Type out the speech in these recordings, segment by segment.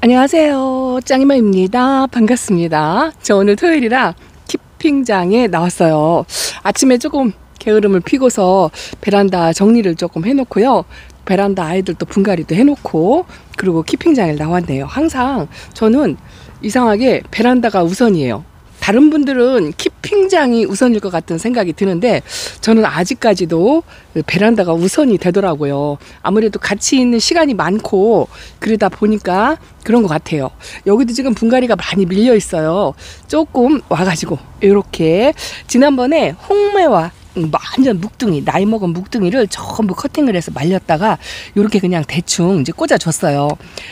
안녕하세요. 짱이마입니다. 반갑습니다. 저 오늘 토요일이라 키핑장에 나왔어요. 아침에 조금 게으름을 피고서 베란다 정리를 조금 해놓고요. 베란다 아이들도 분갈이도 해놓고 그리고 키핑장에 나왔네요. 항상 저는 이상하게 베란다가 우선이에요. 다른 분들은 키핑장이 우선일 것 같은 생각이 드는데 저는 아직까지도 베란다가 우선이 되더라고요. 아무래도 같이 있는 시간이 많고 그러다 보니까 그런 것 같아요. 여기도 지금 분갈이가 많이 밀려 있어요. 조금 와가지고 이렇게 지난번에 홍매와 완전 묵둥이, 나이 먹은 묵둥이를 전부 커팅을 해서 말렸다가 이렇게 그냥 대충 이제 꽂아줬어요.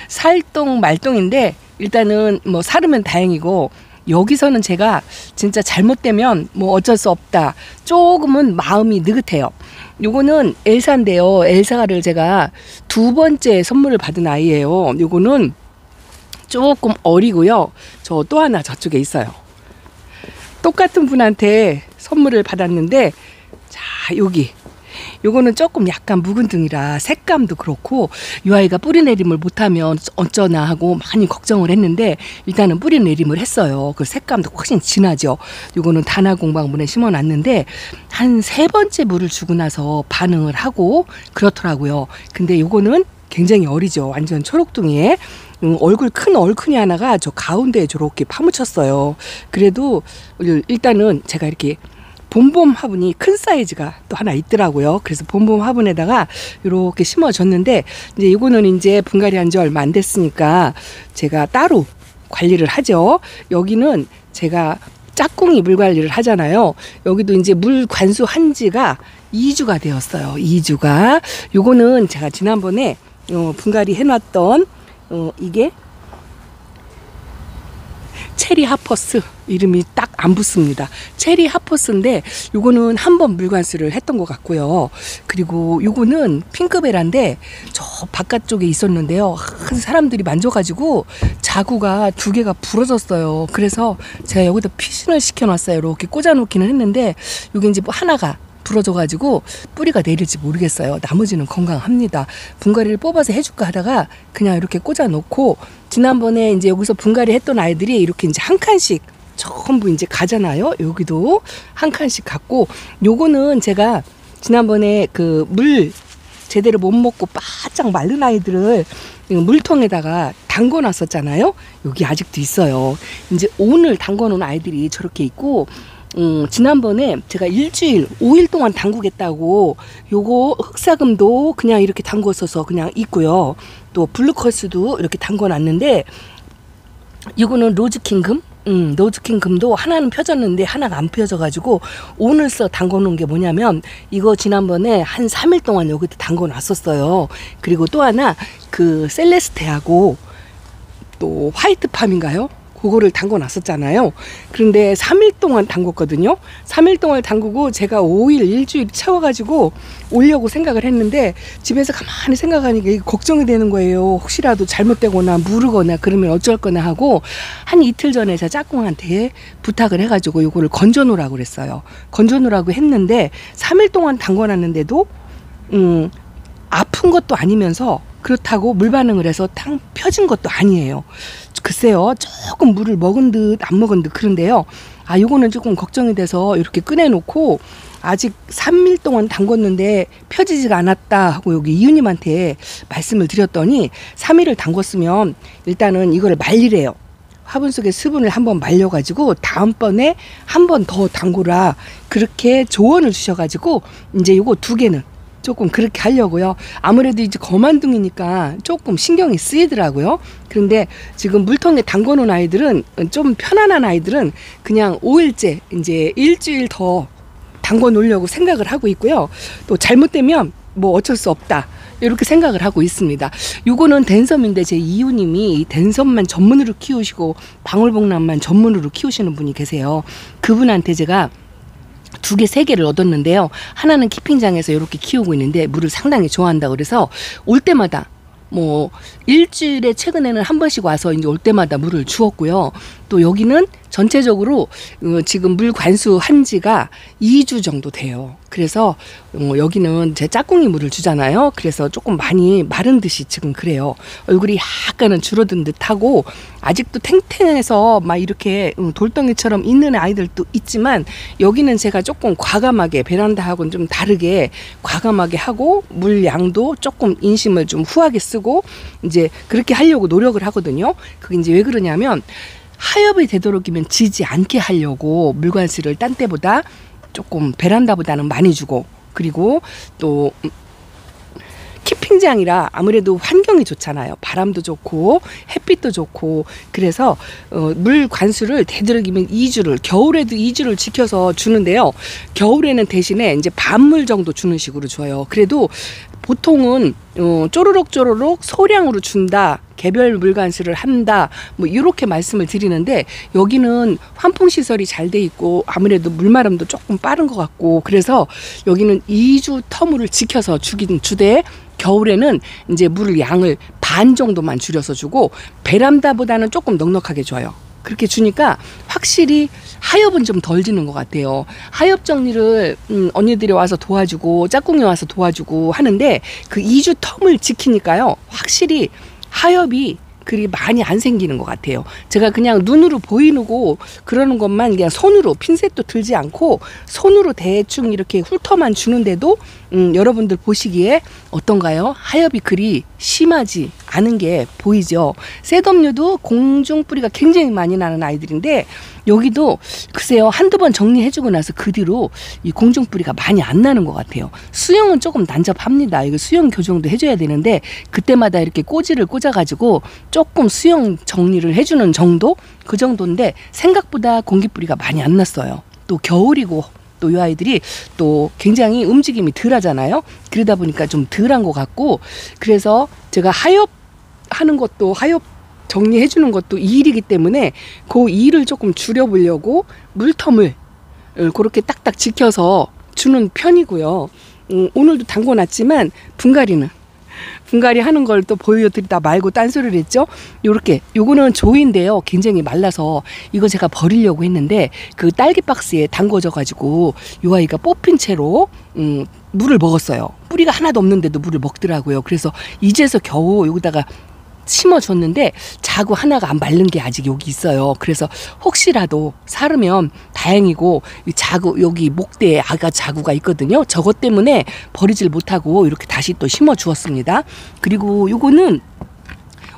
살똥 말똥인데 일단은 뭐 사르면 다행이고, 여기서는 제가 진짜 잘못되면 뭐 어쩔 수 없다, 조금은 마음이 느긋해요. 요거는 엘사인데요. 엘사를 제가 두 번째 선물을 받은 아이예요. 요거는 조금 어리고요. 저 또 하나 저쪽에 있어요. 똑같은 분한테 선물을 받았는데, 자, 요거는 조금 약간 묵은둥이라 색감도 그렇고 이 아이가 뿌리 내림을 못하면 어쩌나 하고 많이 걱정을 했는데 일단은 뿌리 내림을 했어요. 그 색감도 훨씬 진하죠. 요거는 단화공방분에 심어놨는데 한 3번째 물을 주고 나서 반응을 하고 그렇더라고요. 근데 요거는 굉장히 어리죠. 완전 초록둥이에 얼굴 큰 얼큰이 하나가 저 가운데에 저렇게 파묻혔어요. 그래도 일단은 제가 이렇게 봄봄 화분이 큰 사이즈가 또 하나 있더라고요. 그래서 봄봄 화분에다가 이렇게 심어줬는데, 이제 이거는 이제 분갈이 한 지 얼마 안 됐으니까 제가 따로 관리를 하죠. 여기는 제가 짝꿍이 물 관리를 하잖아요. 여기도 이제 물 관수한 지가 2주가 되었어요. 2주가. 요거는 제가 지난번에 분갈이 해놨던 이게 체리 하퍼스, 이름이 딱 안 붙습니다. 체리 하퍼스인데 요거는 한번 물관수를 했던 것 같고요. 그리고 요거는 핑크베라인데 저 바깥쪽에 있었는데요. 사람들이 만져가지고 자구가 2개가 부러졌어요. 그래서 제가 여기다 피신을 시켜놨어요. 이렇게 꽂아놓기는 했는데 요게 이제 뭐 하나가 부러져가지고 뿌리가 내릴지 모르겠어요. 나머지는 건강합니다. 분갈이를 뽑아서 해줄까 하다가 그냥 이렇게 꽂아놓고, 지난번에 이제 여기서 분갈이 했던 아이들이 이렇게 이제 한 칸씩 전부 이제 가잖아요. 여기도 한 칸씩 갔고, 요거는 제가 지난번에 그 물 제대로 못 먹고 바짝 마른 아이들을 물통에다가 담궈 놨었잖아요. 여기 아직도 있어요. 이제 오늘 담궈 놓은 아이들이 저렇게 있고, 지난번에 제가 5일 동안 담그겠다고 요거 흑사금도 그냥 이렇게 담궜어서 그냥 있고요. 또 블루커스도 이렇게 담궈 놨는데, 이거는 로즈킹금? 로즈킹금도 하나는 펴졌는데 하나가 안 펴져 가지고 오늘 담궈 놓은 게 뭐냐면, 이거 지난번에 한 3일 동안 여기다 담궈 놨었어요. 그리고 또 하나 그 셀레스테하고 또 화이트팜인가요? 그거를 담궈 놨었잖아요. 그런데 3일 동안 담궜거든요. 3일 동안 담그고 제가 5일, 일주일 채워가지고 오려고 생각을 했는데, 집에서 가만히 생각하니까 이게 걱정이 되는 거예요. 혹시라도 잘못되거나 무르거나 그러면 어쩔 거나 하고, 한 이틀 전에 제가 짝꿍한테 부탁을 해가지고 요거를 건져 놓으라고 그랬어요. 건져 놓으라고 했는데 3일 동안 담궈 놨는데도 아픈 것도 아니면서 그렇다고 물 반응을 해서 탕 펴진 것도 아니에요. 글쎄요, 조금 물을 먹은 듯 안 먹은 듯 그런데요. 요거는 조금 걱정이 돼서 이렇게 꺼내놓고, 아직 3일 동안 담궜는데 펴지지가 않았다 하고 여기 이유님한테 말씀을 드렸더니 3일을 담궜으면 일단은 이거를 말리래요. 화분 속에 수분을 한번 말려가지고 다음번에 한 번 더 담그라, 그렇게 조언을 주셔가지고 이제 요거 2개는 조금 그렇게 하려고요. 아무래도 이제 거만둥이니까 조금 신경이 쓰이더라고요. 그런데 지금 물통에 담궈 놓은 아이들은, 좀 편안한 아이들은 그냥 5일째 이제 일주일 더 담궈 놓으려고 생각을 하고 있고요. 또 잘못되면 뭐 어쩔 수 없다, 이렇게 생각을 하고 있습니다. 요거는 댄섬인데 제 이웃님이 댄섬만 전문으로 키우시고 방울복람만 전문으로 키우시는 분이 계세요. 그분한테 제가 2개, 3개를 얻었는데요. 하나는 키핑장에서 이렇게 키우고 있는데 물을 상당히 좋아한다고 그래서 올 때마다 뭐 일주일에 최근에는 한 번씩 와서 이제 올 때마다 물을 주었고요. 또 여기는 전체적으로 지금 물 관수한 지가 2주 정도 돼요. 그래서 여기는 제 짝꿍이 물을 주잖아요. 그래서 조금 많이 마른 듯이 지금 그래요. 얼굴이 약간은 줄어든 듯하고 아직도 탱탱해서 막 이렇게 돌덩이처럼 있는 아이들도 있지만, 여기는 제가 조금 과감하게 베란다하고는 좀 다르게 과감하게 하고 물 양도 조금 인심을 좀 후하게 쓰고 이제 그렇게 하려고 노력을 하거든요. 그게 이제 왜 그러냐면, 하엽이 되도록이면 지지 않게 하려고 물관수를 딴 때보다 조금 베란다보다는 많이 주고, 그리고 또 키핑장이라 아무래도 환경이 좋잖아요. 바람도 좋고 햇빛도 좋고. 그래서 물 관수를 되도록이면 2주를, 겨울에도 2주를 지켜서 주는데요. 겨울에는 대신에 이제 반물 정도 주는 식으로 줘요. 그래도 보통은 쪼르륵 소량으로 준다, 개별 물관수를 한다, 뭐 이렇게 말씀을 드리는데, 여기는 환풍 시설이 잘 돼 있고 아무래도 물마름도 조금 빠른 것 같고, 그래서 여기는 2주 터무를 지켜서 주긴 주되, 겨울에는 이제 물 양을 반 정도만 줄여서 주고 베란다보다는 조금 넉넉하게 줘요. 그렇게 주니까 확실히 하엽은 좀 덜 지는 것 같아요. 하엽 정리를 언니들이 와서 도와주고 짝꿍이 와서 도와주고 하는데, 그 2주 텀을 지키니까요, 확실히 하엽이 그리 많이 안 생기는 것 같아요. 제가 그냥 눈으로 보이고 그러는 것만 그냥 손으로, 핀셋도 들지 않고 손으로 대충 이렇게 훑어만 주는데도 여러분들 보시기에 어떤가요? 하엽이 그리 심하지 않은 게 보이죠. 셋업류도 공중 뿌리가 굉장히 많이 나는 아이들인데, 여기도 글쎄요, 한두 번 정리해주고 나서 그 뒤로 이 공중 뿌리가 많이 안 나는 것 같아요. 수영은 조금 난잡합니다. 이거 수영 교정도 해줘야 되는데, 그때마다 이렇게 꼬지를 꽂아가지고 조금 수영 정리를 해주는 정도? 그 정도인데 생각보다 공기 뿌리가 많이 안 났어요. 또 겨울이고 또 이 아이들이 또 굉장히 움직임이 덜 하잖아요. 그러다 보니까 좀 덜한 것 같고, 그래서 제가 하엽 하는 것도, 하엽 정리해 주는 것도 일이기 때문에 그 일을 조금 줄여보려고 물텀을 그렇게 딱딱 지켜서 주는 편이고요. 오늘도 담궈놨지만 분갈이 하는 걸 또 보여드리다 말고 딴소리를 했죠. 요거는 조인데요, 굉장히 말라서 이거 제가 버리려고 했는데 그 딸기 박스에 담궈져 가지고 요 아이가 뽑힌 채로 물을 먹었어요. 뿌리가 하나도 없는데도 물을 먹더라고요. 그래서 이제서 겨우 여기다가 심어줬는데 자구 하나가 안 마른 게 아직 여기 있어요. 그래서 혹시라도 사르면 다행이고, 자구 여기 목대에 아가 자구가 있거든요. 저것 때문에 버리질 못하고 이렇게 다시 또 심어 주었습니다. 그리고 요거는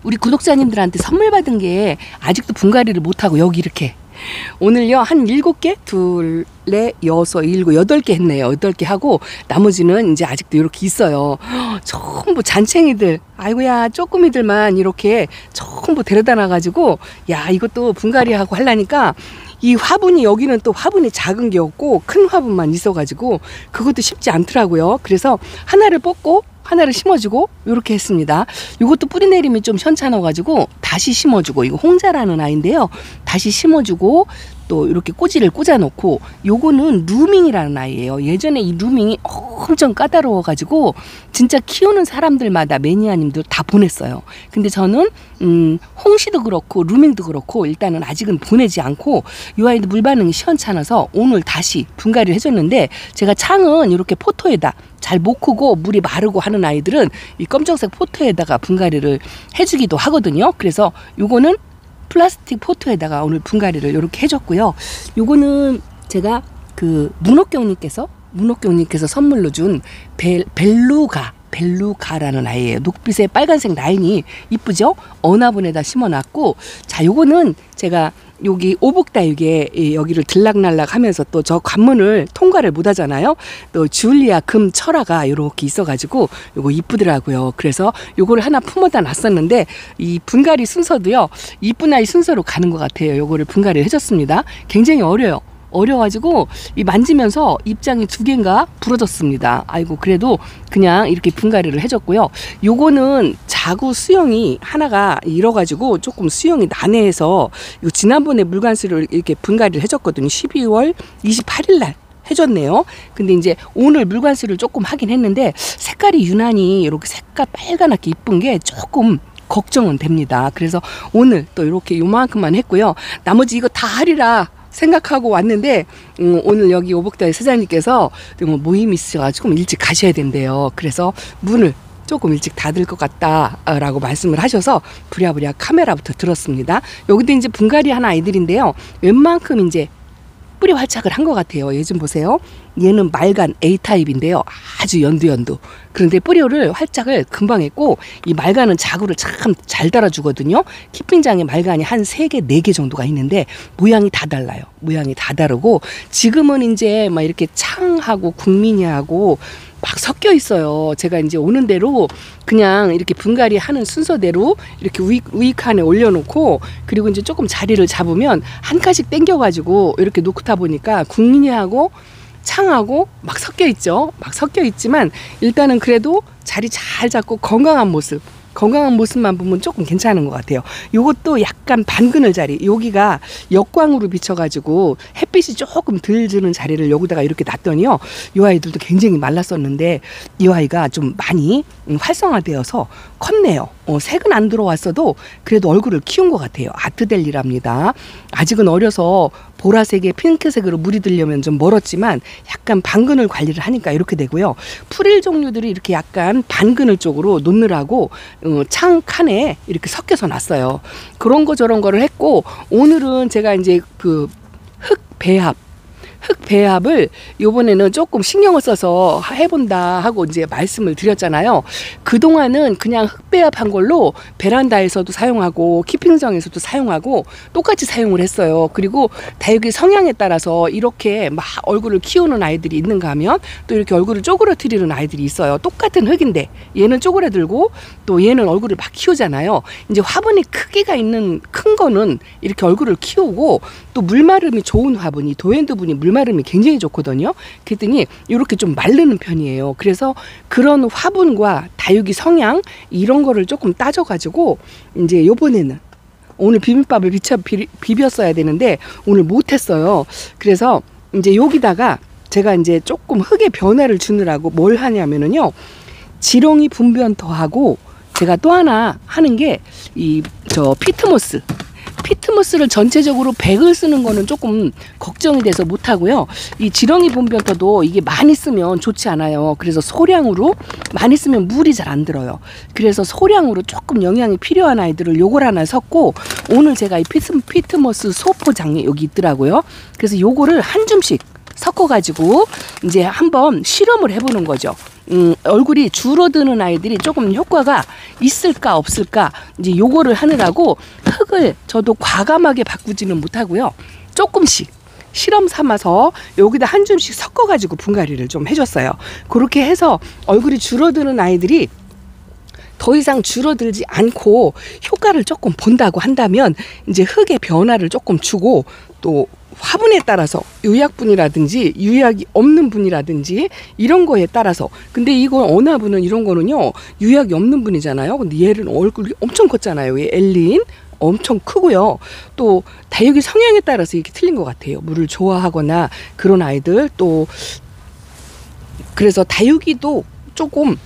우리 구독자님들한테 선물 받은 게 아직도 분갈이를 못하고 여기 이렇게 오늘요 한 7개? 둘, 넷, 여섯, 일곱, 8개 했네요. 8개 하고 나머지는 이제 아직도 이렇게 있어요. 전부 잔챙이들, 아이고야 쪼꾸미들만 이렇게 전부 데려다 놔가지고, 야 이것도 분갈이하고 하려니까 이 화분이, 여기는 또 화분이 작은 게 없고 큰 화분만 있어가지고 그것도 쉽지 않더라고요. 그래서 하나를 뽑고 하나를 심어주고 이렇게 했습니다. 이것도 뿌리 내림이 좀 현찮아가지고 다시 심어주고, 이거 홍자라는 아이인데요, 다시 심어주고 또 이렇게 꼬지를 꽂아놓고, 요거는 루밍이라는 아이예요. 예전에 이 루밍이 엄청 까다로워가지고 진짜 키우는 사람들마다 매니아님들 다 보냈어요. 근데 저는 홍시도 그렇고 루밍도 그렇고 일단은 아직은 보내지 않고, 이 아이도 물 반응이 시원찮아서 오늘 다시 분갈이를 해줬는데, 제가 창은 이렇게 포토에다 잘 못 크고 물이 마르고 하는 아이들은 이 검정색 포토에다가 분갈이를 해주기도 하거든요. 그래서 요거는 플라스틱 포토에다가 오늘 분갈이를 이렇게 해줬고요. 요거는 제가 그 문옥경님께서 선물로 준 벨루가라는 아이예요. 녹빛의 빨간색 라인이 이쁘죠? 어나분에다 심어놨고, 자 요거는 제가 여기 오복다육에 여기를 들락날락 하면서 또 저 관문을 통과를 못 하잖아요. 또 주울리아 금 철화가 이렇게 있어가지고 요거 이쁘더라고요. 그래서 요거를 하나 품어다 놨었는데, 이 분갈이 순서도요 이쁜 아이 순서로 가는 것 같아요. 요거를 분갈이를 해줬습니다. 굉장히 어려가지고 이 만지면서 입장이 2개인가 부러졌습니다. 아이고, 그래도 그냥 이렇게 분갈이를 해줬고요. 요거는 자구 수영이 하나가 잃어가지고 조금 수영이 난해해서 요 지난번에 물관수를 이렇게 분갈이를 해줬거든요. 12월 28일 날 해줬네요. 근데 이제 오늘 물관수를 조금 하긴 했는데, 색깔이 유난히 이렇게 색깔 빨간하게 이쁜 게 조금 걱정은 됩니다. 그래서 오늘 또 이렇게 요만큼만 했고요. 나머지 이거 다 하리라 생각하고 왔는데 오늘 여기 오복다의 사장님께서 모임이 있어가지고 일찍 가셔야 된대요. 그래서 문을 조금 일찍 닫을 것 같다라고 말씀을 하셔서 부랴부랴 카메라부터 들었습니다. 여기도 이제 분갈이 한 아이들인데요. 웬만큼 이제 뿌리 활착을 한 것 같아요. 얘 좀 보세요. 얘는 말간 A타입인데요. 아주 연두. 그런데 뿌리를 활착을 금방 했고, 이 말간은 자구를 참 잘 달아주거든요. 키핑장에 말간이 한 3개, 4개 정도가 있는데 모양이 다 달라요. 모양이 다 다르고 지금은 이제 막 이렇게 창하고 국민이하고 막 섞여 있어요. 제가 이제 오는 대로 그냥 이렇게 분갈이 하는 순서대로 이렇게 우익칸에 올려놓고, 그리고 이제 조금 자리를 잡으면 한 칸씩 당겨가지고 이렇게 놓다 보니까 국민이하고 창하고 막 섞여 있죠. 막 섞여 있지만 일단은 그래도 자리 잘 잡고 건강한 모습만 보면 조금 괜찮은 것 같아요. 요것도 약간 반그늘 자리, 여기가 역광으로 비쳐가지고 햇빛이 조금 덜 드는 자리를 여기다가 이렇게 놨더니요, 이 아이들도 굉장히 말랐었는데 이 아이가 좀 많이 활성화되어서 컸네요. 색은 안 들어왔어도 그래도 얼굴을 키운 것 같아요. 아트델리랍니다. 아직은 어려서 보라색에 핑크색으로 물이 들려면 좀 멀었지만 약간 반그늘 관리를 하니까 이렇게 되고요. 풀일 종류들이 이렇게 약간 반그늘 쪽으로 놓느라고 창 칸에 이렇게 섞여서 놨어요. 그런 거 저런 거를 했고, 오늘은 제가 이제 그 흙 배합을 요번에는 조금 신경을 써서 해본다 하고 이제 말씀을 드렸잖아요. 그동안은 그냥 흙 배합한 걸로 베란다에서도 사용하고 키핑장에서도 사용하고 똑같이 사용을 했어요. 그리고 다육이 성향에 따라서 이렇게 막 얼굴을 키우는 아이들이 있는가 하면 또 이렇게 얼굴을 쪼그러뜨리는 아이들이 있어요. 똑같은 흙인데 얘는 쪼그라들고 또 얘는 얼굴을 막 키우잖아요. 이제 화분이 크기가 있는 큰 거는 이렇게 얼굴을 키우고, 또 물마름이 좋은 화분이, 도엔드분이 물마름이 굉장히 좋거든요. 그랬더니 이렇게 좀 마르는 편이에요. 그래서 그런 화분과 다육이 성향 이런 거를 조금 따져가지고 이제 요번에는 오늘 비빔밥을 비볐어야 되는데 오늘 못했어요. 그래서 이제 여기다가 제가 이제 조금 흙의 변화를 주느라고 뭘 하냐면은요, 지렁이 분변토하고 제가 또 하나 하는 게 이 피트모스를 전체적으로 100을 쓰는 거는 조금 걱정이 돼서 못하고요. 이 지렁이 분변토도 이게 많이 쓰면 좋지 않아요. 그래서 소량으로, 많이 쓰면 물이 잘 안 들어요. 그래서 소량으로 조금 영양이 필요한 아이들을 요걸 하나 섞고, 오늘 제가 이 피트모스 소포장이 여기 있더라고요. 그래서 요거를 한 줌씩 섞어가지고 이제 한번 실험을 해보는 거죠. 얼굴이 줄어드는 아이들이 조금 효과가 있을까 없을까, 이제 요거를 하느라고 흙을 저도 과감하게 바꾸지는 못하고요. 조금씩 실험 삼아서 여기다 한 줌씩 섞어가지고 분갈이를 좀 해줬어요. 그렇게 해서 얼굴이 줄어드는 아이들이 더 이상 줄어들지 않고 효과를 조금 본다고 한다면 이제 흙의 변화를 조금 주고, 또 화분에 따라서 유약분이라든지 유약이 없는 분이라든지 이런 거에 따라서, 근데 이건 어느 분은 이런 거는요 유약이 없는 분이잖아요. 근데 얘는 얼굴이 엄청 컸잖아요. 얘 엘린 엄청 크고요. 또 다육이 성향에 따라서 이렇게 틀린 것 같아요. 물을 좋아하거나 그런 아이들, 또 그래서 다육이도 조금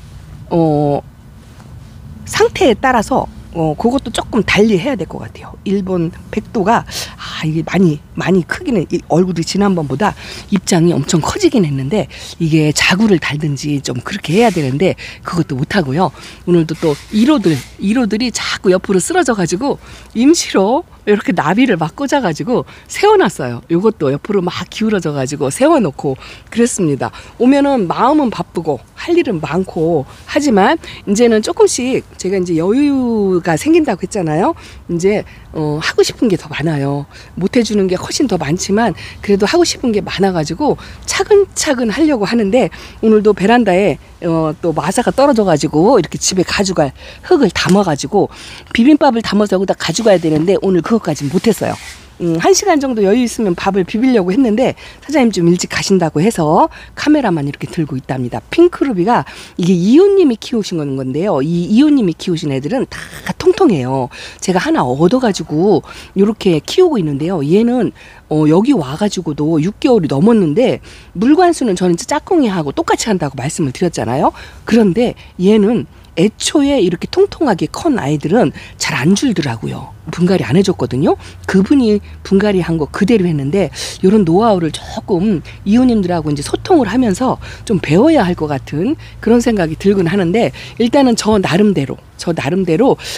상태에 따라서 그것도 조금 달리 해야 될 것 같아요. 일본 백도가 이게 많이 크기는, 얼굴이 지난번보다 입장이 엄청 커지긴 했는데 이게 자구를 달든지 좀 그렇게 해야 되는데 그것도 못하고요. 오늘도 또 1호들이 자꾸 옆으로 쓰러져 가지고 임시로 이렇게 나비를 막 꽂아가지고 세워놨어요. 이것도 옆으로 막 기울어져 가지고 세워놓고 그랬습니다. 오면은 마음은 바쁘고 할 일은 많고 하지만 이제는 조금씩 제가 이제 여유가 생긴다고 했잖아요. 이제 하고 싶은 게 더 많아요. 못 해주는 게 훨씬 더 많지만 그래도 하고 싶은 게 많아가지고 차근차근 하려고 하는데, 오늘도 베란다에 또 마사가 떨어져가지고 이렇게 집에 가져갈 흙을 담아가지고 비빔밥을 담아서 여기다 가져가야 되는데 오늘 그것까지 못했어요. 1시간 정도 여유 있으면 밥을 비비려고 했는데 사장님 좀 일찍 가신다고 해서 카메라만 이렇게 들고 있답니다. 핑크루비가 이게 이호님이 키우신 건데요. 이 이호님이 키우신 애들은 다 통통해요. 제가 하나 얻어가지고 이렇게 키우고 있는데요. 얘는 여기 와가지고도 6개월이 넘었는데 물관수는 저는 짝꿍이하고 똑같이 한다고 말씀을 드렸잖아요. 그런데 얘는 애초에 이렇게 통통하게 컨 아이들은 잘 안 줄더라고요. 분갈이 안 해줬거든요. 그분이 분갈이 한 거 그대로 했는데 이런 노하우를 조금 이웃님들하고 이제 소통을 하면서 좀 배워야 할 것 같은 그런 생각이 들곤 하는데, 일단은 저 나름대로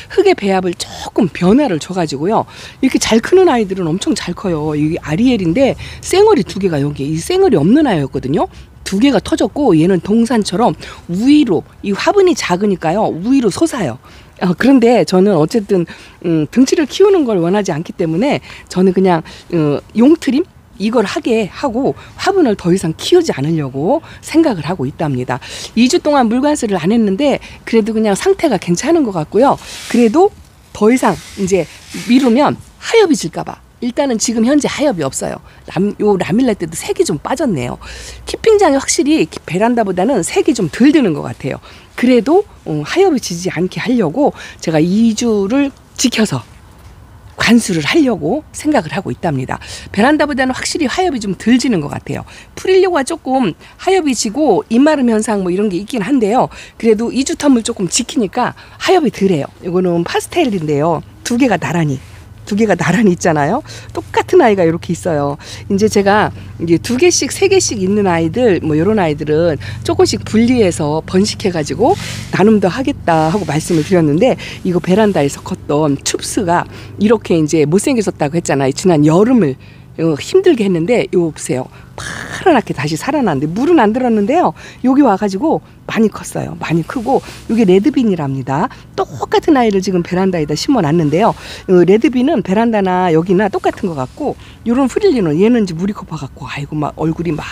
흙의 배합을 조금 변화를 줘가지고요. 이렇게 잘 크는 아이들은 엄청 잘 커요. 이게 아리엘인데 쌩얼이 2개가 여기, 이 쌩얼이 없는 아이였거든요. 2개가 터졌고 얘는 동산처럼 우위로, 이 화분이 작으니까요 우위로 솟아요. 그런데 저는 어쨌든 등치를 키우는 걸 원하지 않기 때문에 저는 그냥 용트림 이걸 하게 하고 화분을 더 이상 키우지 않으려고 생각을 하고 있답니다. 2주 동안 물관수를 안 했는데 그래도 그냥 상태가 괜찮은 것 같고요. 그래도 더 이상 이제 미루면 하엽이 질까봐 일단은 지금 현재 하엽이 없어요. 요 라밀라 때도 색이 좀 빠졌네요. 키핑장이 확실히 베란다보다는 색이 좀 덜 드는 것 같아요. 그래도 하엽이 지지 않게 하려고 제가 2주를 지켜서 관수를 하려고 생각을 하고 있답니다. 베란다보다는 확실히 하엽이 좀 덜 지는 것 같아요. 프릴리오가 조금 하엽이 지고 입마름 현상 뭐 이런 게 있긴 한데요. 그래도 2주 텀을 조금 지키니까 하엽이 덜해요. 이거는 파스텔인데요. 2개가 나란히 있잖아요. 똑같은 아이가 이렇게 있어요. 이제 제가 이제 2개씩 3개씩 있는 아이들 뭐 이런 아이들은 조금씩 분리해서 번식해가지고 나눔 더 하겠다 하고 말씀을 드렸는데, 이거 베란다에서 컸던 춥스가 이렇게 이제 못생겨졌다고 했잖아요. 지난 여름을 힘들게 했는데 이거 보세요. 파랗게 다시 살아났는데 물은 안 들었는데요. 여기 와가지고 많이 컸어요. 많이 크고 이게 레드빈이랍니다. 똑같은 아이를 지금 베란다에다 심어놨는데요. 레드빈은 베란다나 여기나 똑같은 것 같고, 이런 프릴리는 얘는 이제 물이 커봐갖고 아이고 막 얼굴이 막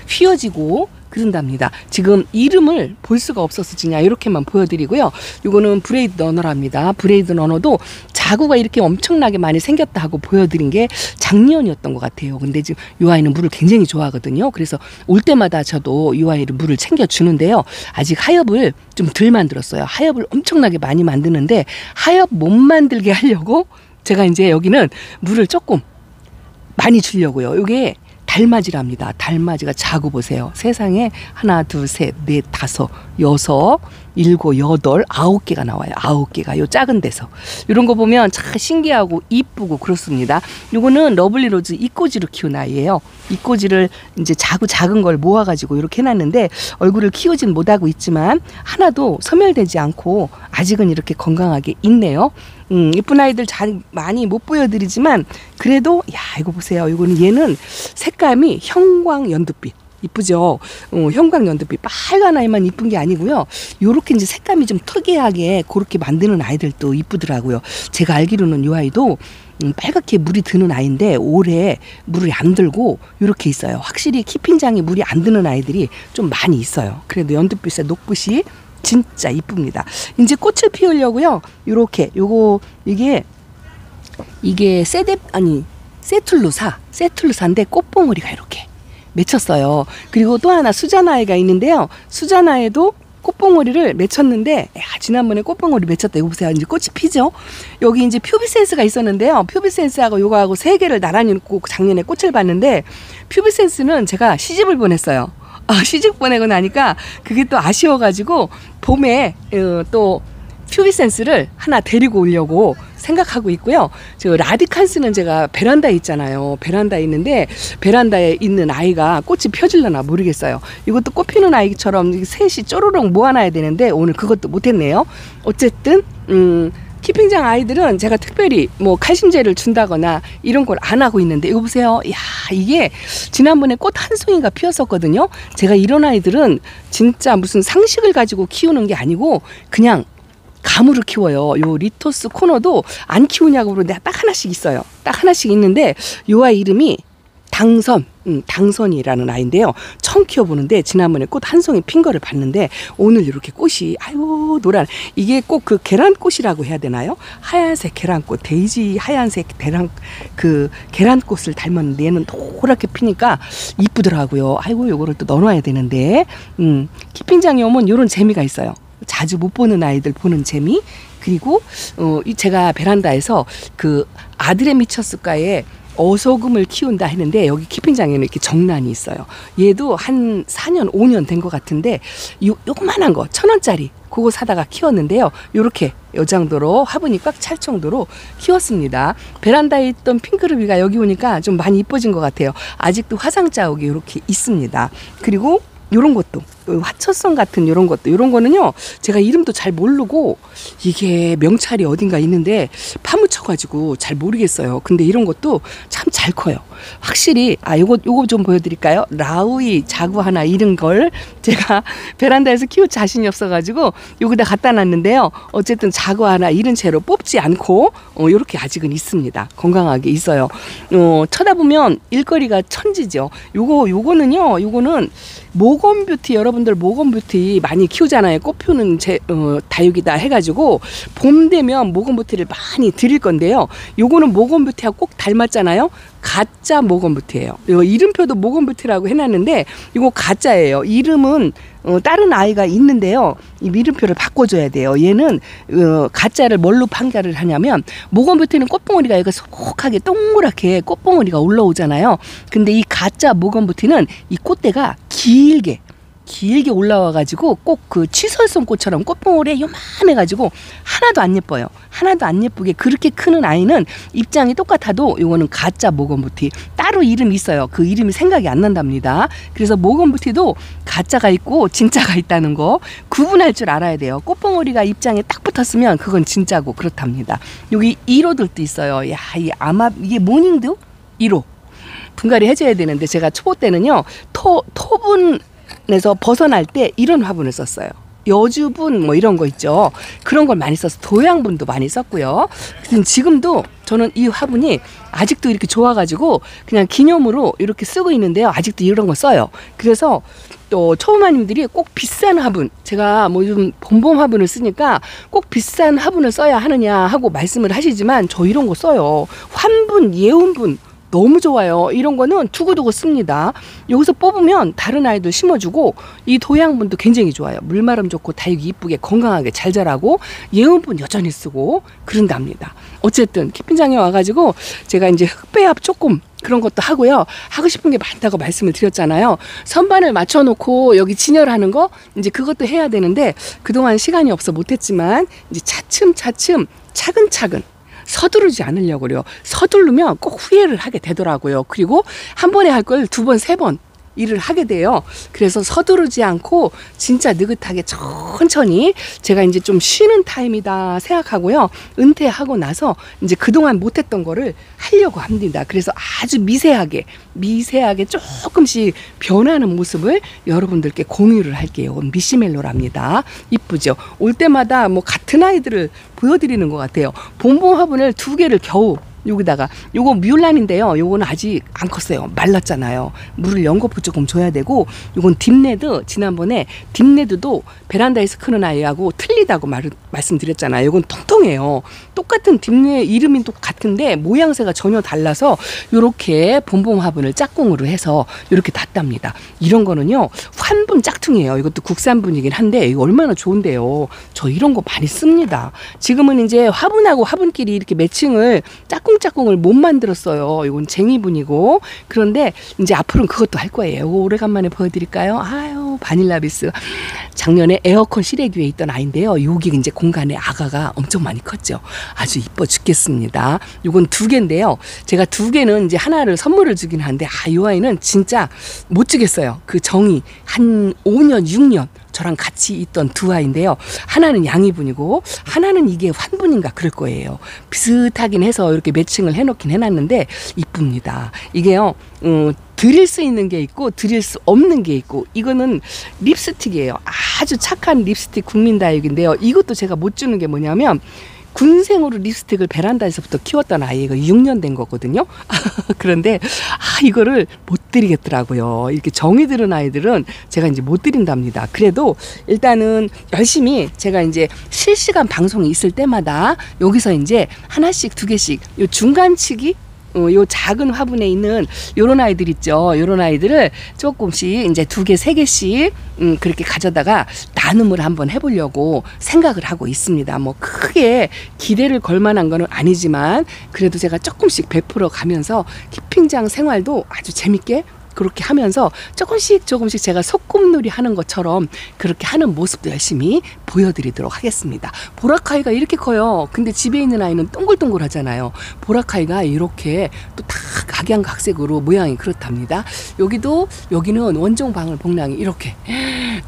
휘어지고 그런답니다. 지금 이름을 볼 수가 없어서 그냥 이렇게만 보여드리고요. 이거는 브레이드 러너랍니다. 브레이드 러너도 자구가 이렇게 엄청나게 많이 생겼다 하고 보여드린 게 작년이었던 것 같아요. 근데 지금 이 아이는 물을 굉장히 좋아하거든요. 그래서 올 때마다 저도 이 아이를 물을 챙겨주는데요. 아직 하엽을 좀 덜 만들었어요. 하엽을 엄청나게 많이 만드는데 하엽 못 만들게 하려고 제가 이제 여기는 물을 조금 많이 주려고요. 이게 달맞이랍니다. 달맞이가 자구 보세요. 세상에 1, 2, 3, 4, 5, 6, 7, 8, 9개가 나와요. 9개가 요 작은 데서. 이런 거 보면 참 신기하고 이쁘고 그렇습니다. 요거는 러블리 로즈 이꼬지로 키운 아이예요. 이꼬지를 이제 작은 걸 모아가지고 이렇게 해놨는데 얼굴을 키우진 못하고 있지만 하나도 소멸되지 않고 아직은 이렇게 건강하게 있네요. 이쁜 아이들 잘 많이 못 보여드리지만 그래도 야 이거 보세요. 이거는 얘는 색감이 형광 연두빛. 이쁘죠? 형광 연두빛 빨간 아이만 이쁜 게 아니고요. 요렇게 이제 색감이 좀 특이하게 그렇게 만드는 아이들도 이쁘더라고요. 제가 알기로는 이 아이도 빨갛게 물이 드는 아이인데 올해 물이 안 들고 이렇게 있어요. 확실히 키핑장에 물이 안 드는 아이들이 좀 많이 있어요. 그래도 연두빛의 녹빛이 진짜 이쁩니다. 이제 꽃을 피우려고요. 요렇게 이게 세툴루사인데 꽃봉오리가 이렇게 맺혔어요. 그리고 또 하나 수자나에가 있는데요. 수자나에도 꽃봉오리를 맺혔는데 지난번에 꽃봉오리 맺혔다. 이거 보세요. 이제 꽃이 피죠. 여기 이제 퓨비센스가 있었는데요. 퓨비센스하고 요거하고 3개를 나란히 놓고 작년에 꽃을 봤는데 퓨비센스는 제가 시집을 보냈어요. 시집 보내고 나니까 그게 또 아쉬워가지고 봄에 또 퓨비센스를 하나 데리고 오려고 생각하고 있고요. 저 라디칸스는 제가 베란다에 있잖아요. 베란다에 있는데 베란다에 있는 아이가 꽃이 펴질려나 모르겠어요. 이것도 꽃 피는 아이처럼 셋이 쪼르륵 모아놔야 되는데 오늘 그것도 못했네요. 어쨌든 키핑장 아이들은 제가 특별히 뭐 칼슘제를 준다거나 이런 걸 안 하고 있는데 이거 보세요. 야 이게 지난번에 꽃 한 송이가 피었었거든요. 제가 이런 아이들은 진짜 무슨 상식을 가지고 키우는 게 아니고 그냥 감으로 키워요. 요 리토스 코너도 안 키우냐고 그러는데 딱 하나씩 있어요. 딱 하나씩 있는데 요 아이 이름이 당선이라는 아이인데요. 처음 키워보는데 지난번에 꽃 한 송이 핀 거를 봤는데 오늘 이렇게 꽃이 아유 노란 이게 꼭 그 계란꽃이라고 해야 되나요? 하얀색 계란꽃 데이지 하얀색 계란꽃을 닮았는데 얘는 노랗게 피니까 이쁘더라고요. 아이고 요거를 또 넣어놔야 되는데 키핑장에 오면 요런 재미가 있어요. 자주 못 보는 아이들 보는 재미. 그리고 제가 베란다에서 그 아드레미처스과에 어소금을 키운다 했는데 여기 키핑장에는 이렇게 정란이 있어요. 얘도 한 4년 5년 된 것 같은데 요만한 거 1,000원짜리 그거 사다가 키웠는데요. 요렇게 요 정도로 화분이 꽉 찰 정도로 키웠습니다. 베란다에 있던 핑크루비가 여기 오니까 좀 많이 이뻐진 것 같아요. 아직도 화상 자국이 이렇게 있습니다. 그리고 요런 것도 화초성 같은 요런 것도, 요런 거는요 제가 이름도 잘 모르고 이게 명찰이 어딘가 있는데 파묻혀가지고 잘 모르겠어요. 근데 이런 것도 참 잘 커요. 확실히 요거 좀 보여드릴까요? 라우이 자구 하나 이런 걸 제가 베란다에서 키울 자신이 없어가지고 여기다 갖다 놨는데요. 어쨌든 자구 하나 이런 채로 뽑지 않고 요렇게 아직은 있습니다. 건강하게 있어요. 쳐다보면 일거리가 천지죠. 요거는 모건뷰티, 여러분들 모건뷰티 많이 키우잖아요. 꽃 피우는 다육이다 해가지고 봄 되면 모건뷰티를 많이 드릴 건데요. 요거는 모건뷰티하고 꼭 닮았잖아요. 가짜 모건뷰티예요. 이름표도 모건뷰티라고 해놨는데 이거 가짜예요. 이름은 다른 아이가 있는데요. 이 이름표를 바꿔줘야 돼요. 얘는 가짜를 뭘로 판가를 하냐면, 모건뷰티는 꽃봉오리가 여기가 속하게 동그랗게 꽃봉오리가 올라오잖아요. 근데 이 가짜 모건뷰티는 이 꽃대가 길게 올라와가지고 꼭 그 치설송 꽃처럼 꽃봉오리에 요만해가지고 하나도 안 예뻐요. 하나도 안 예쁘게 그렇게 크는 아이는 입장이 똑같아도 요거는 가짜 모건뷰티. 따로 이름이 있어요. 그 이름이 생각이 안 난답니다. 그래서 모건뷰티도 가짜가 있고 진짜가 있다는 거 구분할 줄 알아야 돼요. 꽃봉오리가 입장에 딱 붙었으면 그건 진짜고 그렇답니다. 여기 1호들도 있어요. 야, 이게 모닝드 1호 분갈이 해줘야 되는데 제가 초보 때는요 토분에서 벗어날 때 이런 화분을 썼어요. 여주분 뭐 이런 거 있죠. 그런 걸 많이 써서 도양분도 많이 썼고요. 지금도 저는 이 화분이 아직도 이렇게 좋아가지고 그냥 기념으로 이렇게 쓰고 있는데요. 아직도 이런 거 써요. 그래서 또 초보마님들이 꼭 비싼 화분, 제가 뭐 좀 봄봄 화분을 쓰니까 꼭 비싼 화분을 써야 하느냐 하고 말씀을 하시지만 저 이런 거 써요. 환분, 예운분 너무 좋아요. 이런 거는 두고두고 씁니다. 여기서 뽑으면 다른 아이들 심어주고, 이 도양분도 굉장히 좋아요. 물마름 좋고 다육이 이쁘게 건강하게 잘 자라고, 예은분 여전히 쓰고 그런답니다. 어쨌든 키핀장에 와가지고 제가 이제 흙배합 조금 그런 것도 하고요. 하고 싶은 게 많다고 말씀을 드렸잖아요. 선반을 맞춰놓고 여기 진열하는 거 이제 그것도 해야 되는데 그동안 시간이 없어 못했지만 이제 차츰차츰 차근차근 서두르지 않으려고요. 서두르면 꼭 후회를 하게 되더라고요. 그리고 한 번에 할 걸 두 번, 세 번 일을 하게 돼요. 그래서 서두르지 않고 진짜 느긋하게 천천히, 제가 이제 좀 쉬는 타임이다 생각하고요. 은퇴하고 나서 이제 그동안 못했던 거를 하려고 합니다. 그래서 아주 미세하게 조금씩 변하는 모습을 여러분들께 공유를 할게요. 미시멜로랍니다. 이쁘죠? 올 때마다 뭐 같은 아이들을 보여드리는 것 같아요. 봄봄 화분을 2개를 겨우 여기다가, 요거 뮤란인데요. 요거는 아직 안 컸어요. 말랐잖아요. 물을 연거푸 조금 줘야 되고, 요건 딥레드, 지난번에 딥레드도 베란다에서 크는 아이하고 틀리다고 말씀드렸잖아요. 요건 통통해요. 똑같은 딥레드 이름이 똑같은데 모양새가 전혀 달라서 요렇게 봄봄 화분을 짝꿍으로 해서 요렇게 놨답니다. 이런 거는요 환분 짝퉁이에요. 이것도 국산분이긴 한데 이거 얼마나 좋은데요. 저 이런 거 많이 씁니다. 지금은 이제 화분하고 화분끼리 이렇게 매칭을 짝꿍을 못 만들었어요. 이건 쟁이분이고. 그런데 이제 앞으로는 그것도 할 거예요. 이거 오래간만에 보여드릴까요? 아유, 바닐라비스. 작년에 에어컨 실외 위에 있던 아이인데요. 여기 이제 공간에 아가가 엄청 많이 컸죠. 아주 이뻐 죽겠습니다. 이건 2개인데요. 제가 2개는 이제 하나를 선물을 주긴 하는데, 이 아이는 진짜 못 주겠어요. 그 정이 한 5년, 6년 저랑 같이 있던 2 아이인데요. 하나는 양이분이고 하나는 이게 환분인가 그럴 거예요. 비슷하긴 해서 이렇게 매칭을 해놓긴 해놨는데 이쁩니다. 이게요 드릴 수 있는 게 있고 드릴 수 없는 게 있고, 이거는 립스틱이에요. 아주 착한 립스틱 국민다육인데요. 이것도 제가 못 주는 게 뭐냐면, 군생으로 립스틱을 베란다에서부터 키웠던 아이가 6년 된 거거든요. 그런데 이거를 못 드리겠더라고요. 이렇게 정이 들은 아이들은 제가 이제 못 드린답니다. 그래도 일단은 열심히 제가 이제 실시간 방송이 있을 때마다 여기서 이제 하나씩 2개씩 요 중간치기, 요 작은 화분에 있는 요런 아이들 있죠. 요런 아이들을 조금씩 이제 2개, 3개씩 그렇게 가져다가 나눔을 한번 해보려고 생각을 하고 있습니다. 뭐 크게 기대를 걸 만한 거는 아니지만 그래도 제가 조금씩 베풀어 가면서 키핑장 생활도 아주 재밌게 그렇게 하면서 조금씩 제가 소꿉놀이 하는 것처럼 그렇게 하는 모습도 열심히 보여드리도록 하겠습니다. 보라카이가 이렇게 커요. 근데 집에 있는 아이는 동글동글하잖아요. 보라카이가 이렇게 또 다 각양각색으로 모양이 그렇답니다. 여기는 원종 방울 복랑이 이렇게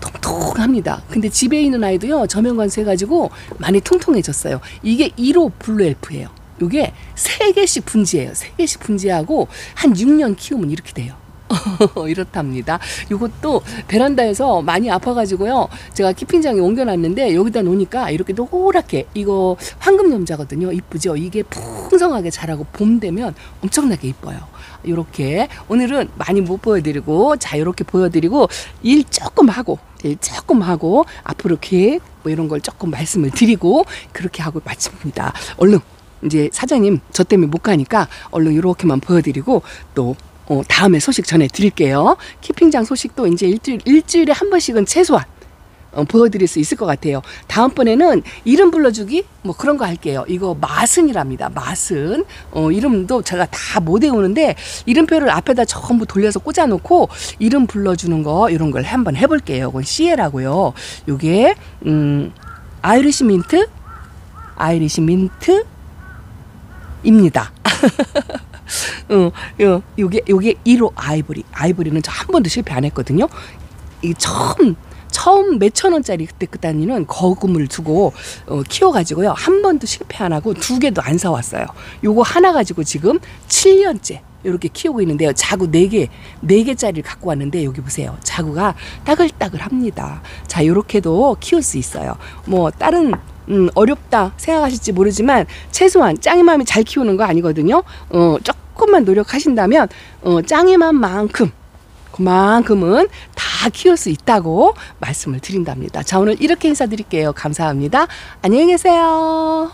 통통합니다. 근데 집에 있는 아이도요, 저면관수 해가지고 많이 통통해졌어요. 이게 1호 블루 엘프예요. 이게 3개씩 분지해요. 3개씩 분지하고 한 6년 키우면 이렇게 돼요. 이렇답니다. 이것도 베란다에서 많이 아파가지고요, 제가 키핑장에 옮겨놨는데 여기다 놓으니까 이렇게 노랗게, 이거 황금염자거든요. 이쁘죠? 이게 풍성하게 자라고 봄 되면 엄청나게 이뻐요. 이렇게 오늘은 많이 못 보여드리고, 자, 이렇게 보여드리고 일 조금 하고 앞으로 계획 뭐 이런 걸 조금 말씀을 드리고 그렇게 하고 마칩니다. 얼른 이제 사장님 저 때문에 못 가니까 얼른 이렇게만 보여드리고 또 다음에 소식 전해드릴게요. 키핑장 소식도 이제 일주일에 한 번씩은 최소한 보여드릴 수 있을 것 같아요. 다음번에는 이름 불러주기 뭐 그런 거 할게요. 이거 마슨이랍니다. 마슨. 이름도 제가 다 못 외우는데 이름표를 앞에다 전부 돌려서 꽂아놓고 이름 불러주는 거 이런 걸 한번 해볼게요. 이건 CL하고요. 요게 아이리시 민트입니다. 요게 1호 아이보리는 저 한 번도 실패 안 했거든요. 이 처음 몇천 원짜리 그때 단위는 거금을 두고 키워가지고요, 한 번도 실패 안 하고 2개도 안 사왔어요. 요거 하나 가지고 지금 7년째 이렇게 키우고 있는데요. 자구 4개짜리를 갖고 왔는데 여기 보세요. 자구가 따글따글합니다. 자, 요렇게도 키울 수 있어요. 뭐 다른 어렵다 생각하실지 모르지만 최소한 짱이맘이 잘 키우는 거 아니거든요. 조금만 노력하신다면 짱이맘만큼은 다 키울 수 있다고 말씀을 드린답니다. 자, 오늘 이렇게 인사드릴게요. 감사합니다. 안녕히 계세요.